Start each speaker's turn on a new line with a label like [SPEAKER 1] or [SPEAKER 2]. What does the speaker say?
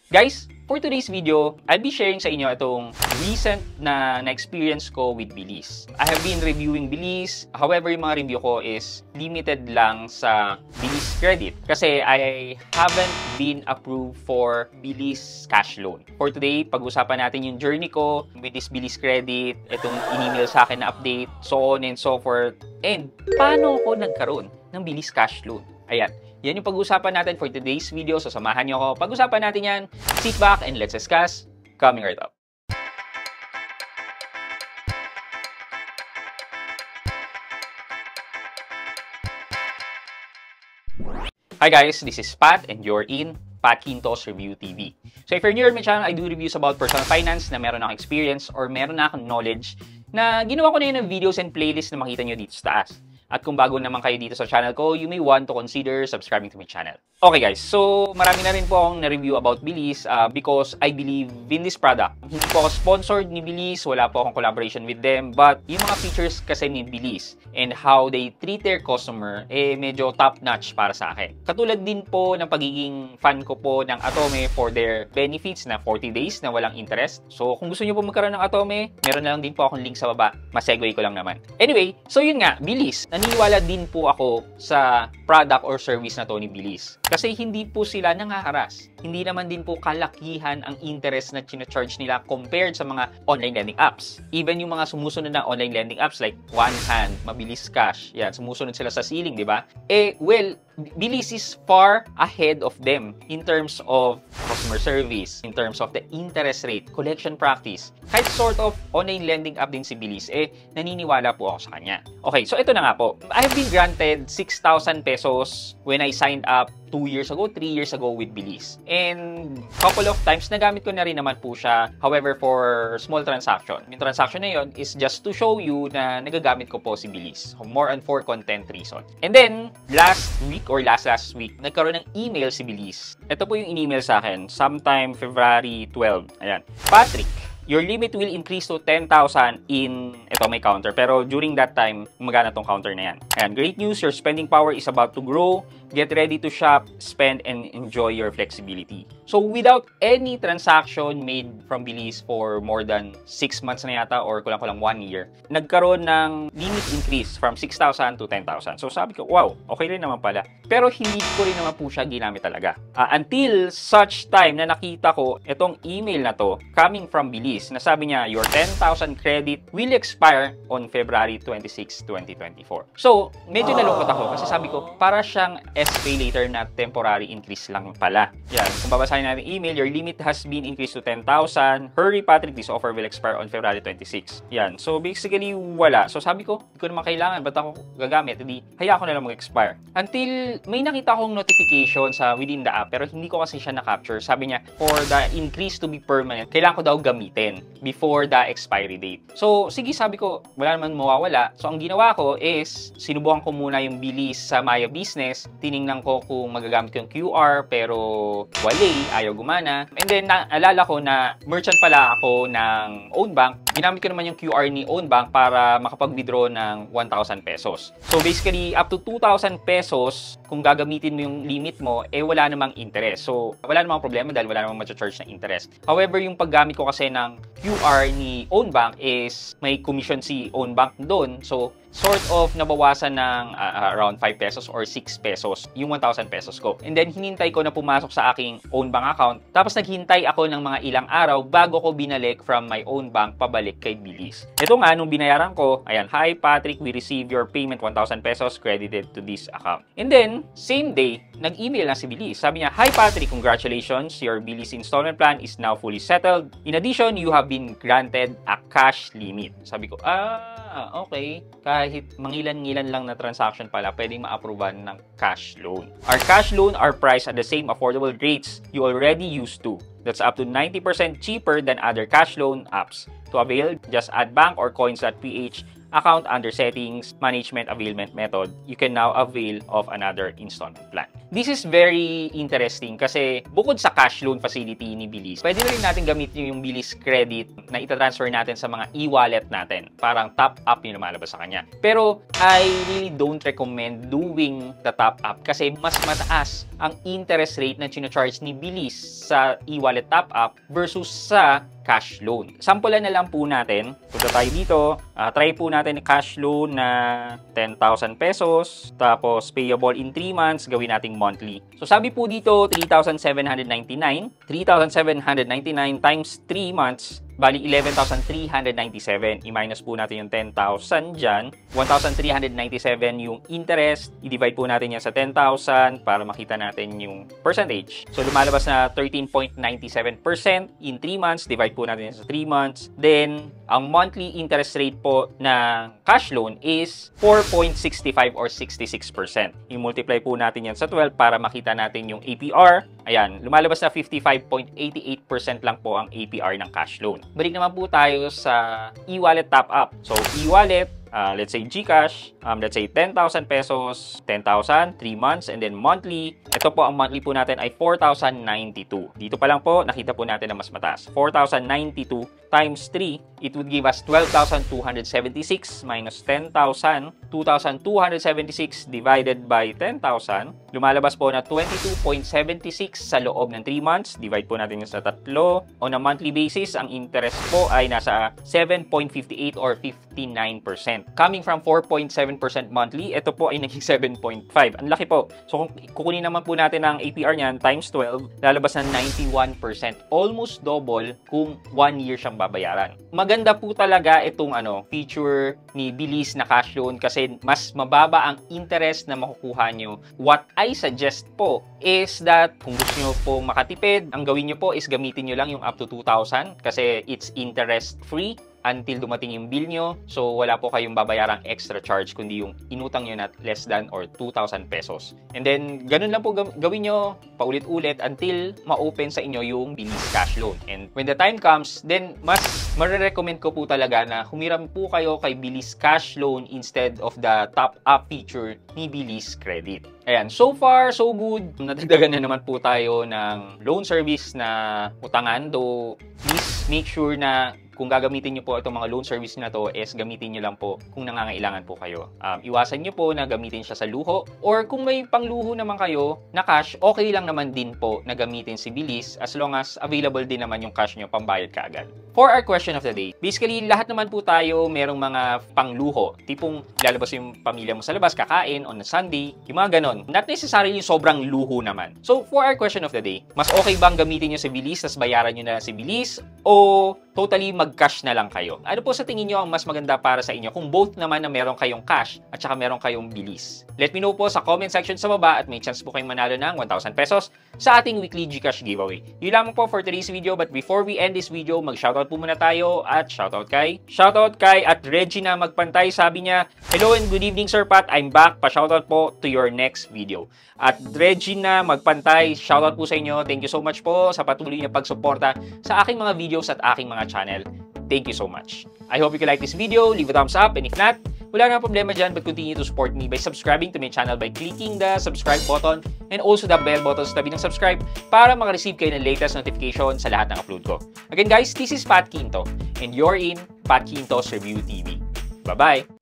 [SPEAKER 1] Guys, for today's video, I'll be sharing sa inyo itong recent na experience ko with Bilis. I have been reviewing Bilis. However, yung mga review ko is limited lang sa Bilis credit kasi I haven't been approved for Bilis cash loan. For today, pag-usapan natin yung journey ko with this Bilis credit, itong in-email sa akin na update, so on and so forth, and paano ako nagkaroon ng Bilis cash loan. Ayan. Yan yung pag-usapan natin for today's video. So, samahan nyo ako. Pag-usapan natin yan. Sit back and let's discuss. Coming right up. Hi guys, this is Pat and you're in Pat Quintos Review TV. So, if you're new to my channel, I do reviews about personal finance na meron akong experience or meron na akong knowledge na ginawa ko na yun ng videos and playlists na makita nyo dito sa taas. At kung bago naman kayo dito sa channel ko, you may want to consider subscribing to my channel. Okay guys, so marami na rin po akong na-review about Bilis because I believe in this product. Hindi po ako sponsored ni Bilis, wala po akong collaboration with them, but yung mga features kasi ni Bilis and how they treat their customer, medyo top-notch para sa akin. Katulad din po ng pagiging fan ko po ng Atome for their benefits na 40 days na walang interest. So kung gusto nyo po magkaroon ng Atome, meron na lang din po akong link sa baba. Masegue ko lang naman. Anyway, so yun nga, Bilis. Naniniwala din po ako sa product or service na to ni Bilis. Kasi hindi po sila nangaharas. Hindi naman din po kalakihan ang interest na charge nila compared sa mga online lending apps. Even yung mga sumusunod na online lending apps like One Hand, Mabilis Cash, yan, sumusunod sila sa ceiling, di ba? Well, Bilis is far ahead of them in terms of customer service, in terms of the interest rate, collection practice. Kahit sort of online lending app din si Bilis, naniniwala po ako sa kanya. Okay, so ito na nga po. I have been granted 6,000 pesos when I signed up 2 years ago, 3 years ago with Bilis. And couple of times, nagamit ko na rin naman po siya. However, for small transaction. Yung transaction na yun is just to show you na nagagamit ko po si Bilis. More on for content reason. And then, last week or last week, nagkaroon ng email si Bilis. Ito po yung in-email sa akin. Sometime February 12. Ayan. Patrick, your limit will increase to 10,000 in, ito may counter, pero during that time, gumagana tong counter na yan. Ayan, great news, your spending power is about to grow. Get ready to shop, spend, and enjoy your flexibility. So, without any transaction made from Bilis for more than 6 months na yata or kulang-kulang 1 year, nagkaroon ng limit increase from 6,000 to 10,000. So, sabi ko, wow, okay rin naman pala. Pero hindi ko rin naman po siya ginamit talaga. Until such time na nakita ko itong email na to coming from Bilis na sabi niya, your 10,000 credit will expire on February 26, 2024. So, medyo nalungkot ako kasi sabi ko, para siyang SPay later na temporary increase lang pala. Yan, kung babasahin natin email, your limit has been increased to 10,000. Hurry, Patrick, this offer will expire on February 26. Yan, so basically, wala. So sabi ko, hindi ko naman kailangan, ba't ako gagamit? Hindi, hayaan ko na lang mag-expire. Until may nakita akong notification sa within the app, pero hindi ko kasi siya na-capture. Sabi niya, for the increase to be permanent, kailangan ko daw gamitin before the expiry date. So, sige, sabi ko, wala naman mawawala. So, ang ginawa ko is, sinubukan ko muna yung Bilis sa Maya Business. Tiningnan ko kung magagamit ko yung QR, pero wala, ayaw gumana. And then, naalala ko na merchant pala ako ng Own Bank. Ginamit ko naman yung QR ni Own Bank para makapag-withdraw ng 1,000 pesos. So, basically, up to 2,000 pesos, kung gagamitin mo yung limit mo, wala namang interest. So, wala namang problema dahil wala namang ma-charge na interest. However, yung paggamit ko kasi ng QR ni Own Bank is may commission si Own Bank doon. So, sort of nabawasan ng around 5 pesos or 6 pesos yung 1,000 pesos ko. And then, hinintay ko na pumasok sa aking Own Bank account. Tapos, naghintay ako ng mga ilang araw bago ko binalik from my Own Bank pabalik kay Bilis. Ito nga, nung binayaran ko, ayan, hi Patrick, we received your payment 1,000 pesos credited to this account. And then, same day, nag-email na si Bilis. Sabi niya, hi Patrick, congratulations, your Bilis installment plan is now fully settled. In addition, you have been granted a cash limit. Sabi ko, okay. Kahit mangilan-ngilan lang na transaction pala, pwedeng ma-approvean ng cash loan. Our cash loan are priced at the same affordable rates you already used to. That's up to 90% cheaper than other cash loan apps. To avail, just add bank or coins.ph account under settings, management availment method. You can now avail of another installment plan. This is very interesting kasi bukod sa cash loan facility ni Bilis, pwede rin natin gamitin yung Bilis credit na itatransfer natin sa mga e-wallet natin. Parang top up yung lumalabas sa kanya. Pero I really don't recommend doing the top up kasi mas mataas ang interest rate na charge ni Bilis sa e-wallet top-up versus sa cash loan. Sampulan na lang po natin. Punta tayo dito. Try po natin cash loan na 10,000 pesos. Tapos payable in 3 months. Gawin nating monthly. So sabi po dito, 3,799. 3,799 times 3 months. Bali, 11,397. I-minus po natin yung 10,000 dyan. 1,397 yung interest. I-divide po natin yan sa 10,000 para makita natin yung percentage. So, lumalabas na 13.97% in 3 months. Divide po natin yan sa 3 months. Then, ang monthly interest rate po ng cash loan is 4.65 or 66%. I-multiply po natin yan sa 12 para makita natin yung APR. Ayan, lumalabas na 55.88% lang po ang APR ng cash loan. Balik naman po tayo sa e-wallet top-up. So, e-wallet, let's say GCash, let's say 10,000 pesos, 10,000, 3 months, and then monthly. Ito po, ang monthly po natin ay 4,092. Dito pa lang po, nakita po natin na mas mataas. 4,092 times 3, it would give us 12,276 minus 10,000. 2,276 divided by 10,000. Lumalabas po na 22.76 sa loob ng 3 months. Divide po natin sa 3. On a monthly basis, ang interest po ay nasa 7.58 or 59%. Coming from 4.7% monthly, ito po ay naging 7.5. Ang laki po. So, kung kukunin naman po natin ang APR niyan times 12, lalabas na 91%. Almost double kung 1 year siyang babayaran. Maganda po talaga itong feature ni Bilis na cash loan kasi mas mababa ang interest na makukuha nyo. What I suggest po is that kung gusto nyo po makatipid, ang gawin nyo po is gamitin nyo lang yung up to 2,000 kasi it's interest free until dumating yung bill nyo. So, wala po kayong babayarang extra charge kundi yung inutang nyo na less than or 2,000 pesos. And then, ganun lang po gawin nyo paulit-ulit until ma-open sa inyo yung Bilis cash loan. And when the time comes, then mas marirecommend ko po talaga na humiram po kayo kay Bilis cash loan instead of the top-up feature ni Bilis credit. Ayan, so far, so good. Nadagdagan na naman po tayo ng loan service na utangan. Though, please make sure na kung gagamitin nyo po itong mga loan service na to is gamitin nyo lang po kung nangangailangan po kayo. Iwasan nyo po na gamitin siya sa luho or kung may pangluho naman kayo na cash, okay lang naman din po na gamitin si Bilis as long as available din naman yung cash nyo pambayad kaagad. For our question of the day, basically lahat naman po tayo merong mga pangluho. Tipong lalabas yung pamilya mo sa labas, kakain on a Sunday, yung mga ganon. Not necessarily yung sobrang luho naman. So for our question of the day, mas okay bang gamitin nyo si Bilis tas bayaran nyo na si Bilis o totally mag-cash na lang kayo? Ano po sa tingin nyo ang mas maganda para sa inyo kung both naman na meron kayong cash at saka meron kayong Bilis? Let me know po sa comment section sa baba at may chance po kayong manalo ng 1,000 pesos sa ating weekly GCash giveaway. Yun lamang po for today's video, but before we end this video, mag-shoutout po muna tayo at shoutout kay at Regina Magpantay. Sabi niya, hello and good evening Sir Pat, I'm back. Pa-shoutout po to your next video. At Regina Magpantay, shoutout po sa inyo. Thank you so much po sa patuloy niyo pagsuporta sa aking mga videos at aking mga channel. Thank you so much. I hope you can like this video, leave a thumbs up, and if not, wala na problema dyan, but continue to support me by subscribing to my channel by clicking the subscribe button and also the bell button sa tabi ng subscribe para makareceive kayo ng latest notification sa lahat ng upload ko. Again guys, this is Pat Quinto and you're in Pat Quinto's Review TV. Bye-bye!